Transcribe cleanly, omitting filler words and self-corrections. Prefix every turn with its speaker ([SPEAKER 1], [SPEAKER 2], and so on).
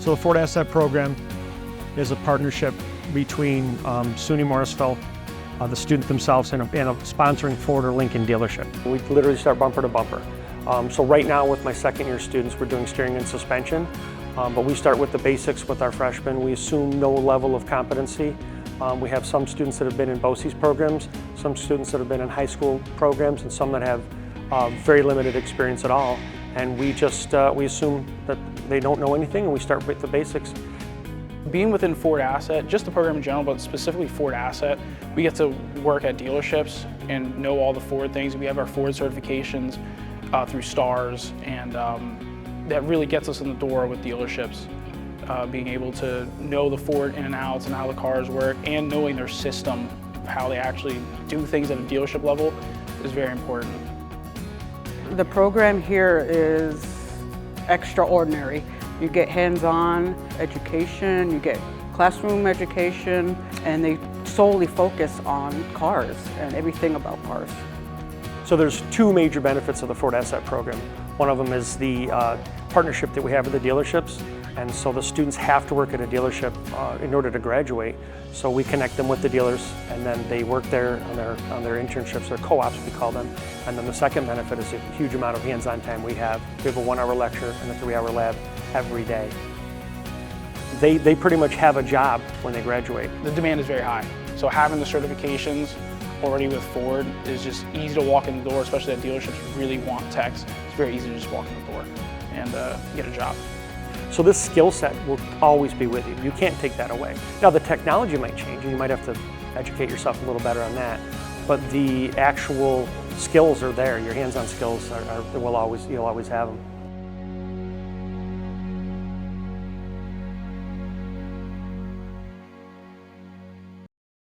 [SPEAKER 1] So the Ford Asset Program is a partnership between SUNY Morrisville, the student themselves, and a sponsoring Ford or Lincoln dealership. We literally start bumper to bumper. So right now with my second year students, we're doing steering and suspension, but we start with the basics with our freshmen. We assume no level of competency. We have some students that have been in BOCES programs, some students that have been in high school programs, and some that have very limited experience at all. And we just we assume that they don't know anything, and we start with the basics.
[SPEAKER 2] Being within Ford Asset, just the program in general, but specifically Ford Asset, we get to work at dealerships and know all the Ford things. We have our Ford certifications through STARS, and that really gets us in the door with dealerships. Being able to know the Ford in and outs and how the cars work, and knowing their system, how they actually do things at a dealership level, is very important.
[SPEAKER 3] The program here is extraordinary. You get hands-on education, you get classroom education, and they solely focus on cars and everything about cars.
[SPEAKER 1] So there's two major benefits of the Ford Asset Program. One of them is the partnership that we have with the dealerships, and so the students have to work at a dealership in order to graduate. So we connect them with the dealers, and then they work there on their internships, their co-ops we call them. And then the second benefit is a huge amount of hands-on time we have. We have a 1-hour lecture and a 3-hour lab every day. They pretty much have a job when they graduate.
[SPEAKER 2] The demand is very high, so having the certifications already with Ford is just easy to walk in the door, especially that dealerships really want techs. It's very easy to just walk in the door and get a job.
[SPEAKER 1] So this skill set will always be with you. You can't take that away. Now the technology might change and you might have to educate yourself a little better on that, but the actual skills are there. Your hands-on skills you'll always have them.